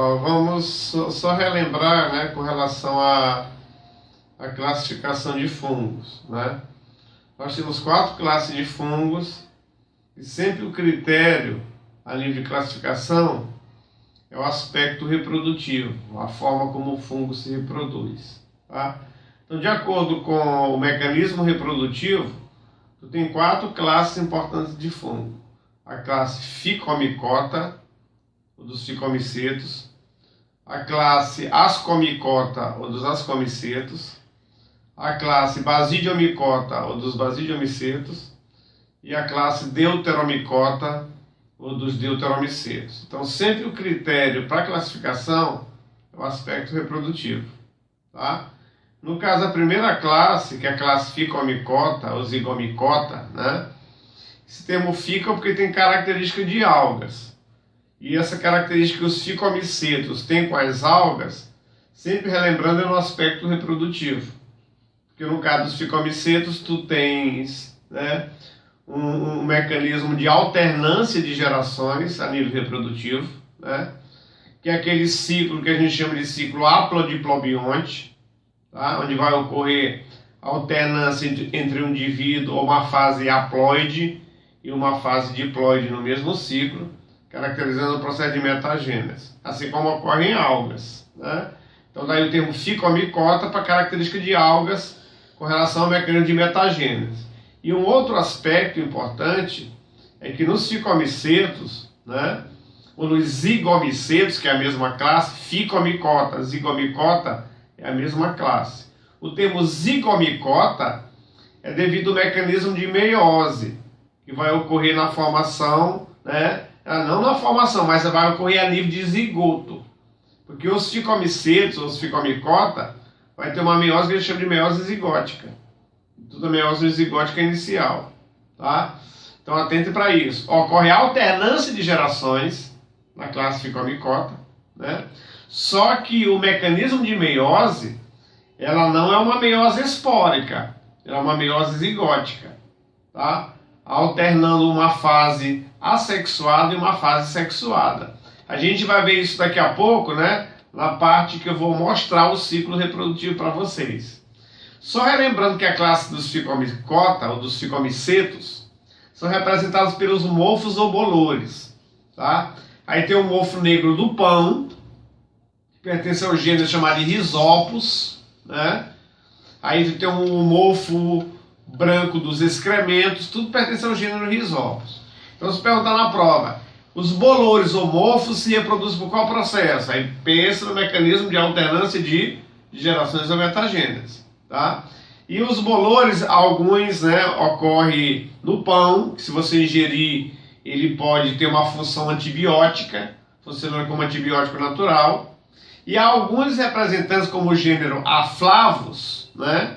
Ó, vamos só relembrar, né, com relação à classificação de fungos, né? Nós temos 4 classes de fungos e sempre o critério a nível de classificação é o aspecto reprodutivo, a forma como o fungo se reproduz, tá? Então, de acordo com o mecanismo reprodutivo, tu tem 4 classes importantes de fungo. A classe Ficomicota, ou dos ficomicetos, a classe Ascomicota, ou dos ascomicetos, a classe Basidiomicota, ou dos basidiomicetos, e a classe Deuteromicota, ou dos deuteromicetos. Então, sempre o critério para classificação é o aspecto reprodutivo, tá? No caso, a primeira classe, que é a classe Ficomicota, ou Zigomicota, né? Esse termo fica porque tem característica de algas. E essa característica que os ficomicetos têm com as algas, sempre relembrando, é no aspecto reprodutivo. Porque no caso dos ficomicetos, tu tens, né, um mecanismo de alternância de gerações a nível reprodutivo, né, que é aquele ciclo que a gente chama de ciclo haplodiplobionte, tá, onde vai ocorrer alternância entre um indivíduo ou uma fase haploide e uma fase diploide no mesmo ciclo, caracterizando o processo de metagênese, assim como ocorre em algas, né? Então daí o termo Ficomicota para característica de algas com relação ao mecanismo de metagênese. E um outro aspecto importante é que nos ficomicetos, né, ou nos zigomicetos, que é a mesma classe, Ficomicota, zigomicota é a mesma classe. O termo zigomicota é devido ao mecanismo de meiose, que vai ocorrer na formação, né, não na formação, mas vai ocorrer a nível de zigoto. Porque os ficomicetos, os ficomicota, vai ter uma meiose que a gente chama de meiose zigótica. Toda meiose zigótica inicial, tá? Então atente para isso. Ocorre alternância de gerações na classe Ficomicota, né? Só que o mecanismo de meiose, ela não é uma meiose espórica, ela é uma meiose zigótica, tá? Alternando uma fase assexuada e uma fase sexuada. A gente vai ver isso daqui a pouco, né? Na parte que eu vou mostrar o ciclo reprodutivo para vocês. Só relembrando que a classe dos Ficomicota, ou dos ficomicetos, são representados pelos mofos ou bolores, tá? Aí tem o mofo negro do pão, que pertence ao gênero chamado de Rhizopus, né? Aí tem o mofo branco dos excrementos, tudo pertence ao gênero Rhizopus. Então, se perguntar na prova, os bolores ou mofos se reproduzem por qual processo? Aí pensa no mecanismo de alternância de gerações ou metagênese, tá? E os bolores, alguns, né, ocorrem no pão, que se você ingerir, ele pode ter uma função antibiótica, funcionando como antibiótico natural. E há alguns representantes, como o gênero Aflavus, né,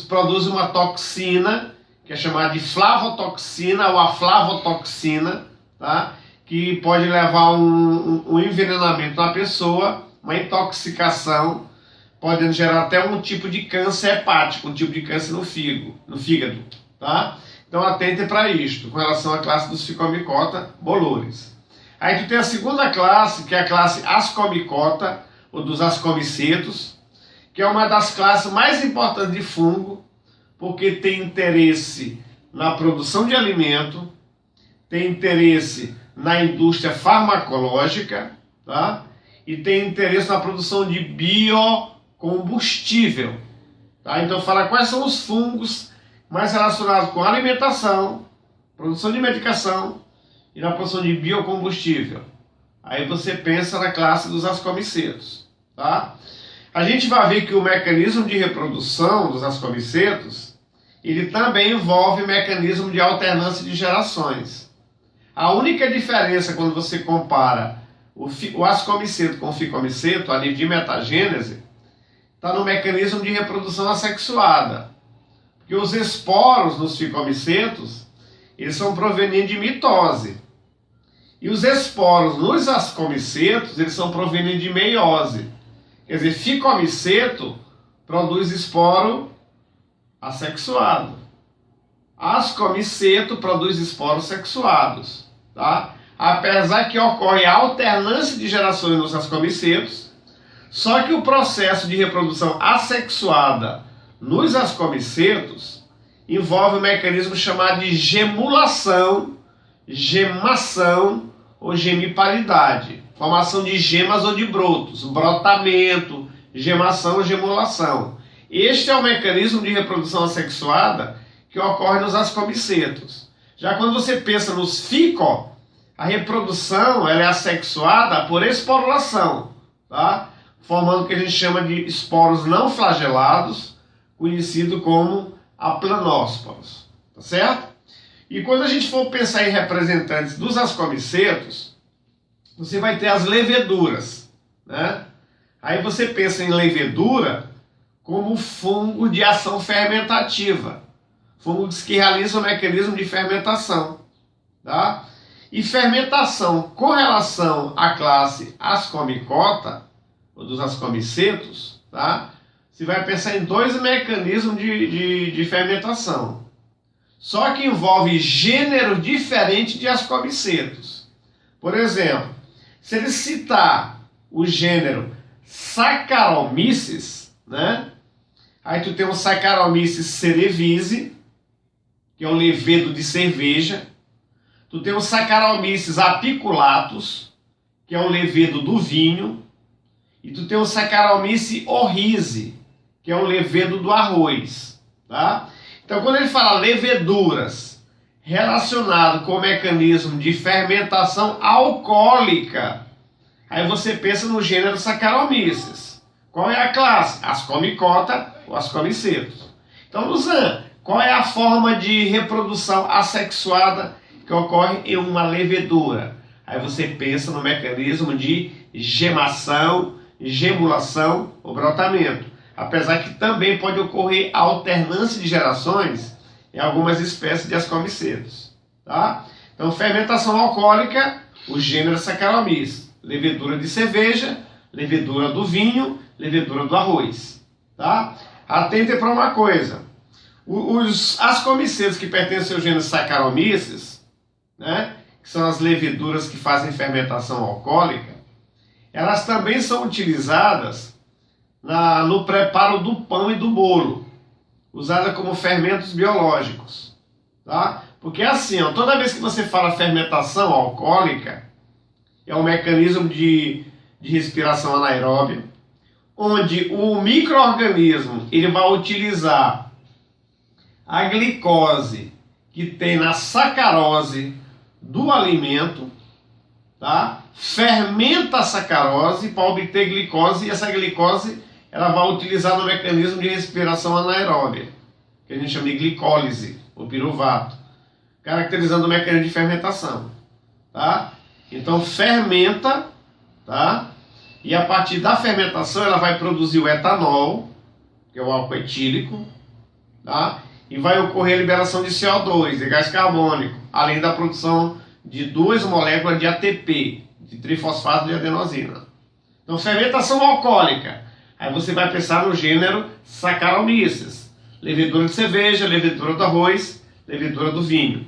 produzem uma toxina, que é chamada de flavotoxina ou aflavotoxina, tá? Que pode levar um envenenamento na pessoa, uma intoxicação, podendo gerar até um tipo de câncer hepático, um tipo de câncer no fígado, tá? Então atente para isto, com relação à classe dos Ficomicota, bolores. Aí tu tem a segunda classe, que é a classe Ascomicota, ou dos ascomicetos, que é uma das classes mais importantes de fungo, porque tem interesse na produção de alimento, tem interesse na indústria farmacológica, tá? E tem interesse na produção de biocombustível, tá? Então fala quais são os fungos mais relacionados com alimentação, produção de medicação e na produção de biocombustível. Aí você pensa na classe dos ascomicetos, tá? A gente vai ver que o mecanismo de reprodução dos ascomicetos, ele também envolve mecanismo de alternância de gerações. A única diferença quando você compara o ascomiceto com o ficomiceto, a nível de metagênese, está no mecanismo de reprodução assexuada. Porque os esporos nos ficomicetos, eles são provenientes de mitose. E os esporos nos ascomicetos, eles são provenientes de meiose. Quer dizer, ficomiceto produz esporo assexuado. Ascomiceto produz esporos sexuados, tá? apesar que ocorre a alternância de gerações nos ascomicetos, só que o processo de reprodução assexuada nos ascomicetos envolve um mecanismo chamado de gemulação, gemação ou gemiparidade, formação de gemas ou de brotos, brotamento, gemação ou gemulação. Este é o mecanismo de reprodução assexuada que ocorre nos ascomicetos. Já quando você pensa nos fico, a reprodução ela é assexuada por esporulação, tá? Formando o que a gente chama de esporos não flagelados, conhecido como aplanósporos, tá certo? E quando a gente for pensar em representantes dos ascomicetos, você vai ter as leveduras, né? Aí você pensa em levedura como fungo de ação fermentativa, fungos que realizam o mecanismo de fermentação, tá? E fermentação com relação à classe Ascomicota, ou dos ascomicetos, tá? Você vai pensar em dois mecanismos de fermentação. Só que envolve gênero diferente de ascomicetos. Por exemplo, se ele citar o gênero Saccharomyces, né? Aí tu tem o Saccharomyces cerevisiae, que é o levedo de cerveja. Tu tem o Saccharomyces apiculatus, que é o levedo do vinho. E tu tem o Saccharomyces oryzae, que é o levedo do arroz, tá? Então, quando ele fala leveduras relacionado com o mecanismo de fermentação alcoólica, aí você pensa no gênero Saccharomyces. Qual é a classe? Ascomicota ou ascomicetos. Então, Luzan, qual é a forma de reprodução assexuada que ocorre em uma levedura? Aí você pensa no mecanismo de gemação, gemulação ou brotamento. Apesar que também pode ocorrer alternância de gerações em algumas espécies de ascomicetos, tá? Então, fermentação alcoólica, o gênero Saccharomyces, levedura de cerveja, levedura do vinho, levedura do arroz, tá? Atentem para uma coisa, os ascomicetos que pertencem ao gênero Saccharomyces, né, que são as leveduras que fazem fermentação alcoólica, elas também são utilizadas no preparo do pão e do bolo, usada como fermentos biológicos, tá? Porque assim, ó, toda vez que você fala fermentação alcoólica, é um mecanismo de respiração anaeróbia, onde o micro-organismo ele vai utilizar a glicose que tem na sacarose do alimento, tá? Fermenta a sacarose para obter glicose, e essa glicose ela vai utilizar no mecanismo de respiração anaeróbia, que a gente chama de glicólise, ou piruvato, caracterizando o mecanismo de fermentação, tá? Então fermenta, tá? E a partir da fermentação ela vai produzir o etanol, que é o álcool etílico, tá? E vai ocorrer a liberação de CO2, de gás carbônico, além da produção de 2 moléculas de ATP, de trifosfato de adenosina. Então fermentação alcoólica. Aí você vai pensar no gênero Saccharomyces, levedura de cerveja, levedura do arroz, levedura do vinho,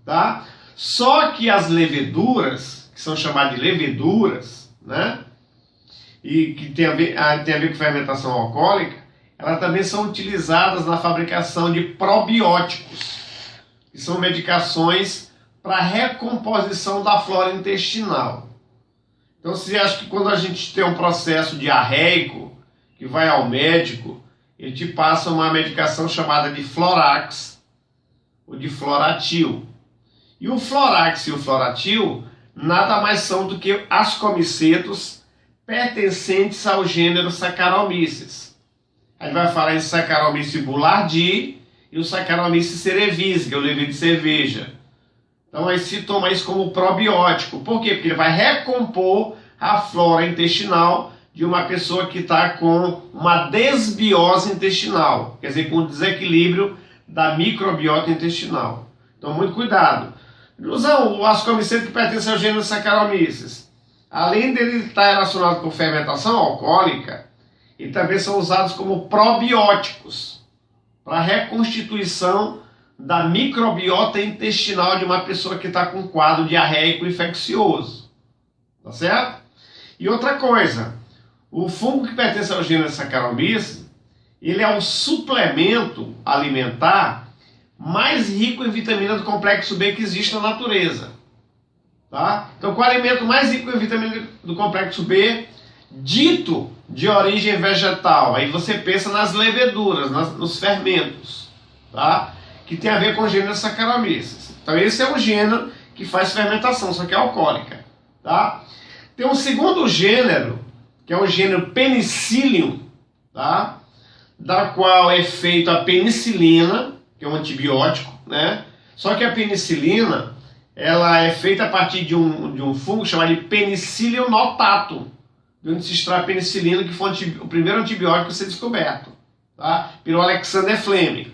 tá? Só que as leveduras, que são chamadas de leveduras, né? E que tem a ver com fermentação alcoólica, elas também são utilizadas na fabricação de probióticos, que são medicações para recomposição da flora intestinal. Então você acha que quando a gente tem um processo diarreico, que vai ao médico, ele te passa uma medicação chamada de Florax ou de Floratil. E o Florax e o Floratil nada mais são do que ascomicetos pertencentes ao gênero Saccharomyces. Aí vai falar em Saccharomyces boulardii e o Saccharomyces cerevisiae, que é o levedo de cerveja. Então aí se toma isso como probiótico. Por quê? Porque ele vai recompor a flora intestinal de uma pessoa que está com uma desbiose intestinal, quer dizer, com um desequilíbrio da microbiota intestinal. Então, muito cuidado. O ascomiceto que pertence ao gênero Saccharomyces, além dele estar relacionado com fermentação alcoólica, e também são usados como probióticos para a reconstituição da microbiota intestinal de uma pessoa que está com quadro diarreico infeccioso. Tá certo? E outra coisa, o fungo que pertence ao gênero Saccharomyces, ele é o suplemento alimentar mais rico em vitamina do complexo B que existe na natureza. Tá? Então, qual é o alimento mais rico em vitamina do complexo B, dito de origem vegetal? Aí você pensa nas leveduras, nos fermentos, tá? Que tem a ver com o gênero Saccharomyces. Então, esse é um gênero que faz fermentação, só que é alcoólica. Tá? Tem um segundo gênero, que é o gênero Penicillium, tá? Da qual é feita a penicilina, que é um antibiótico, né? Só que a penicilina, ela é feita a partir de um fungo chamado de Penicillium notatum, de onde se extrai a penicilina, que foi o primeiro antibiótico a ser descoberto, tá? Pelo Alexander Fleming.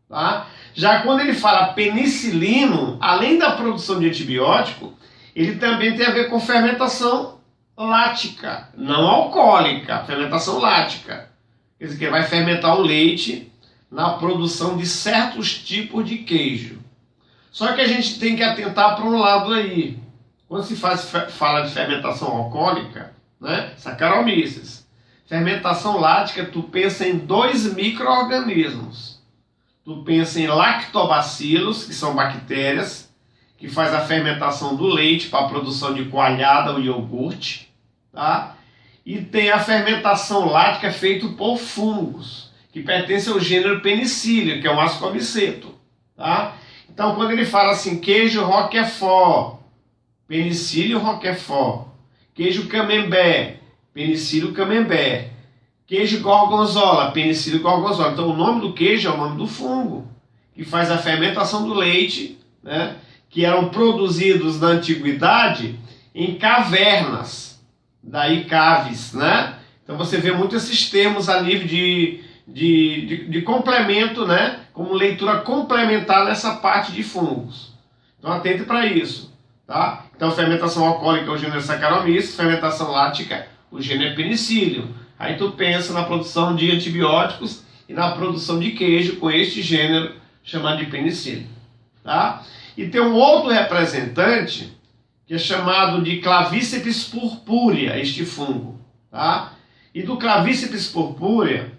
Tá? Já quando ele fala penicilino, além da produção de antibiótico, ele também tem a ver com fermentação lática, não alcoólica, fermentação lática. Quer dizer, que vai fermentar o leite na produção de certos tipos de queijo. Só que a gente tem que atentar para um lado aí. Quando se fala de fermentação alcoólica, né, Saccharomyces, fermentação lática, tu pensa em 2 micro-organismos. Tu pensa em lactobacilos, que são bactérias, que faz a fermentação do leite para a produção de coalhada ou iogurte, tá? E tem a fermentação lática feita por fungos, que pertence ao gênero Penicillium, que é um ascomiceto, tá? Então, quando ele fala assim, queijo Roquefort, Penicillium Roquefort, queijo Camembert, Penicillium Camembert, queijo Gorgonzola, Penicillium Gorgonzola. Então, o nome do queijo é o nome do fungo, que faz a fermentação do leite, né? Que eram produzidos na antiguidade em cavernas, daí caves, né? Então você vê muito esses termos a nível de complemento, né? Como leitura complementar nessa parte de fungos. Então atente para isso, tá? Então fermentação alcoólica, o gênero Saccharomyces, fermentação lática, o gênero Penicillium. Aí tu pensa na produção de antibióticos e na produção de queijo com este gênero chamado de Penicillium, tá? E tem um outro representante que é chamado de Clavíceps purpúrea, este fungo, tá? E do Clavíceps purpúrea,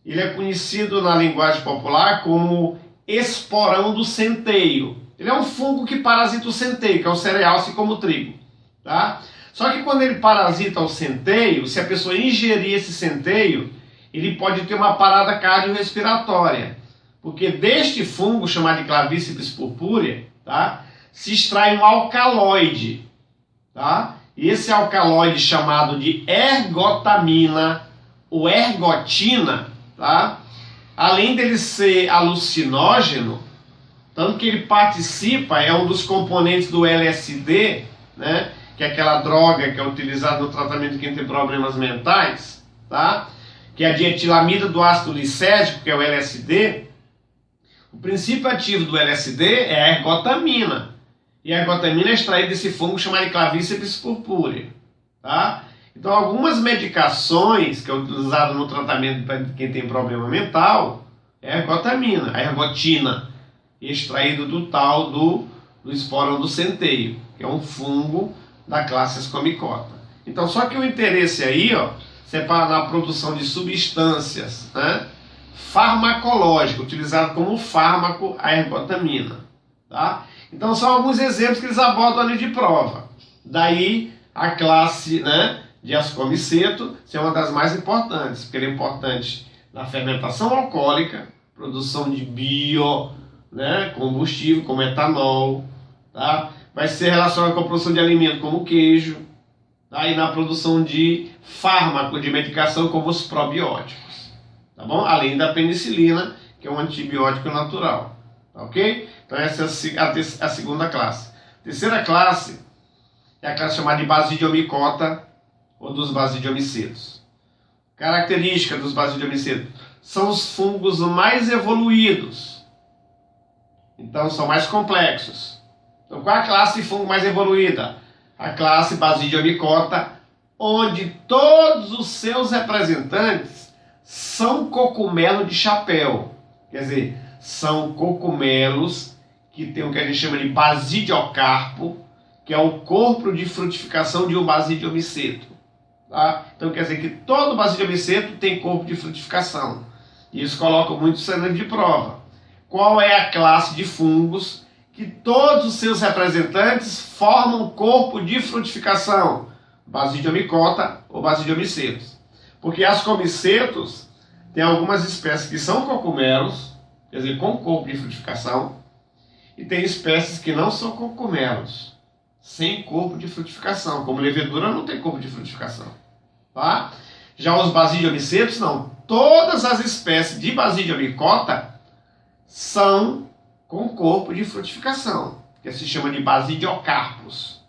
ele é conhecido na linguagem popular como esporão do centeio. Ele é um fungo que parasita o centeio, que é o cereal, assim como o trigo, tá? Só que quando ele parasita o centeio, se a pessoa ingerir esse centeio, ele pode ter uma parada cardiorrespiratória, porque deste fungo chamado de Clavíceps purpúrea, tá, se extrai um alcaloide, tá? E esse alcaloide chamado de ergotamina ou ergotina, tá? Além dele ser alucinógeno, tanto que ele participa, é um dos componentes do LSD, né? Que é aquela droga que é utilizada no tratamento de quem tem problemas mentais, tá? Que é a dietilamida do ácido lisérgico, que é o LSD. O princípio ativo do LSD é a ergotamina. E a ergotamina é extraída desse fungo chamado de Clavíceps purpúrea, tá? Então, algumas medicações que é utilizada no tratamento para quem tem problema mental é a ergotamina, a ergotina, extraído do tal do esporão do centeio, que é um fungo da classe Ascomicota. Então, só que o interesse aí, ó, é na produção de substâncias, né, farmacológicas, utilizado como fármaco a ergotamina, tá? Então, são alguns exemplos que eles abordam ali de prova. Daí, a classe, né, de ascomiceto ser uma das mais importantes, porque ele é importante na fermentação alcoólica, produção de combustível, como etanol, tá? Vai ser relacionado com a produção de alimento, como o queijo, tá? E na produção de fármaco, de medicação, como os probióticos, tá bom? Além da penicilina, que é um antibiótico natural, tá ok? Então essa é a segunda classe. A terceira classe é a classe chamada de Basidiomycota ou dos basidiomicetos. Característica dos basidiomicetos: são os fungos mais evoluídos, então são mais complexos. Então qual é a classe de fungo mais evoluída? A classe Basidiomycota, onde todos os seus representantes são cogumelo de chapéu, quer dizer, são cogumelos que tem o que a gente chama de basidiocarpo, que é o corpo de frutificação de um basidiomiceto. Tá? Então quer dizer que todo basidiomiceto tem corpo de frutificação. E isso coloca muito cenário de prova. Qual é a classe de fungos que todos os seus representantes formam corpo de frutificação? Basidiomicota ou basidiomicetos. Porque as comicetos tem algumas espécies que são cogumelos, quer dizer, com corpo de frutificação, e tem espécies que não são cogumelos, sem corpo de frutificação, como levedura não tem corpo de frutificação. Tá? Já os basidiomicetos não. Todas as espécies de basidiomicota são com corpo de frutificação, que se chama de basidiocarpos.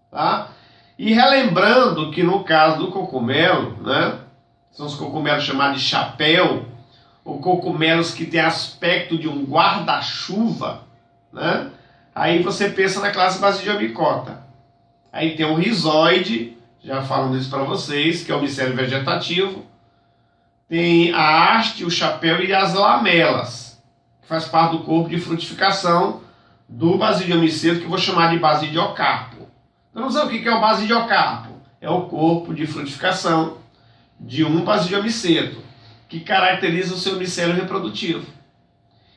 Tá? E relembrando que no caso do cogumelo, né, são os cogumelos chamados de chapéu, ou cogumelos que têm aspecto de um guarda-chuva, né? Aí você pensa na classe basidiomicota. Aí tem o rizoide, já falando isso para vocês, que é o micélio vegetativo. Tem a haste, o chapéu e as lamelas, que faz parte do corpo de frutificação do basidiomiceto, que eu vou chamar de basidiocarpo. Então não sabe o que é o basidiocarpo? É o corpo de frutificação de um basidiomiceto, que caracteriza o seu micélio reprodutivo.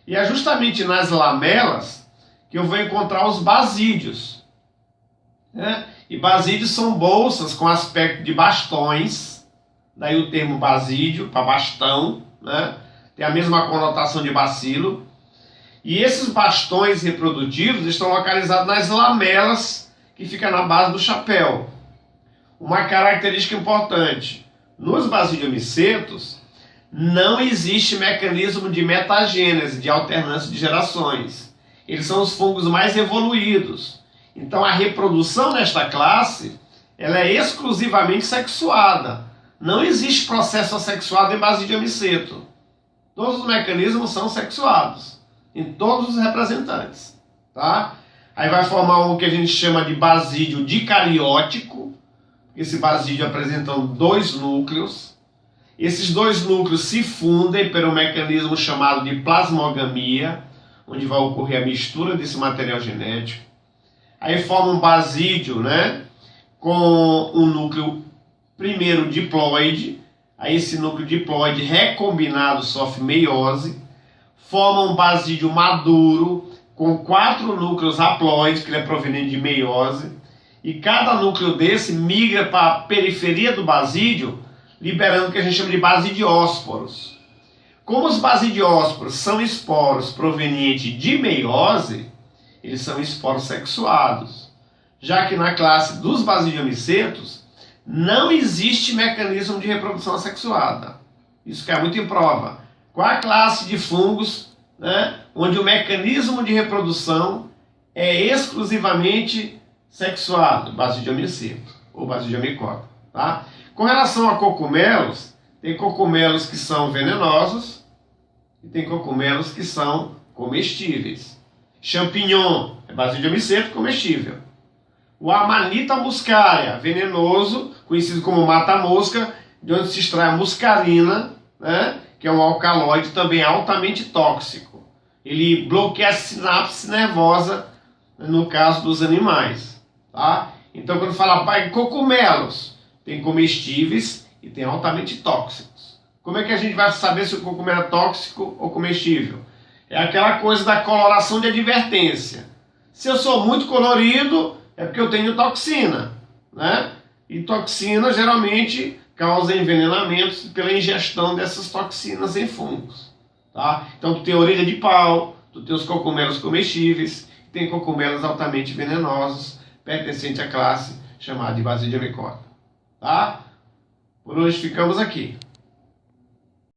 E é justamente nas lamelas que eu vou encontrar os basídios. Né? E basídios são bolsas com aspecto de bastões, daí o termo basídio, para bastão, né? Tem a mesma conotação de bacilo. E esses bastões reprodutivos estão localizados nas lamelas, que fica na base do chapéu. Uma característica importante: nos basidiomicetos não existe mecanismo de metagênese, de alternância de gerações. Eles são os fungos mais evoluídos. Então a reprodução nesta classe ela é exclusivamente sexuada. Não existe processo assexuado em basidiomiceto. Todos os mecanismos são sexuados em todos os representantes. Tá? Aí vai formar o que a gente chama de basídio dicariótico. Esse basídio apresentando dois núcleos. Esses dois núcleos se fundem pelo mecanismo chamado de plasmogamia, onde vai ocorrer a mistura desse material genético. Aí forma um basídio, né, com um núcleo primeiro diploide. Aí esse núcleo diploide recombinado sofre meiose. Forma um basídio maduro com 4 núcleos haploides, que ele é proveniente de meiose. E cada núcleo desse migra para a periferia do basídio, liberando o que a gente chama de basidiósporos. Como os basidiósporos são esporos provenientes de meiose, eles são esporos sexuados. Já que na classe dos basidiomicetos não existe mecanismo de reprodução assexuada. Isso cai muito em prova. Qual a classe de fungos, né, onde o mecanismo de reprodução é exclusivamente sexuado? Basidiomiceto ou basidiomicota. Tá? Com relação a cogumelos, tem cogumelos que são venenosos e tem cogumelos que são comestíveis. Champignon é basidiomiceto comestível. O Amanita muscaria, venenoso, conhecido como mata-mosca, de onde se extrai a muscarina, né, que é um alcaloide também altamente tóxico. Ele bloqueia a sinapse nervosa, no caso dos animais. Tá? Então, quando fala em cogumelos, tem comestíveis e tem altamente tóxicos. Como é que a gente vai saber se o cogumelo é tóxico ou comestível? É aquela coisa da coloração de advertência. Se eu sou muito colorido, é porque eu tenho toxina, né? E toxina geralmente causa envenenamentos pela ingestão dessas toxinas em fungos. Tá? Então tu tem orelha de pau, tu tem os cogumelos comestíveis, tem cogumelos altamente venenosos, pertencente à classe chamada de Basidiomicota. Tá? Por hoje ficamos aqui.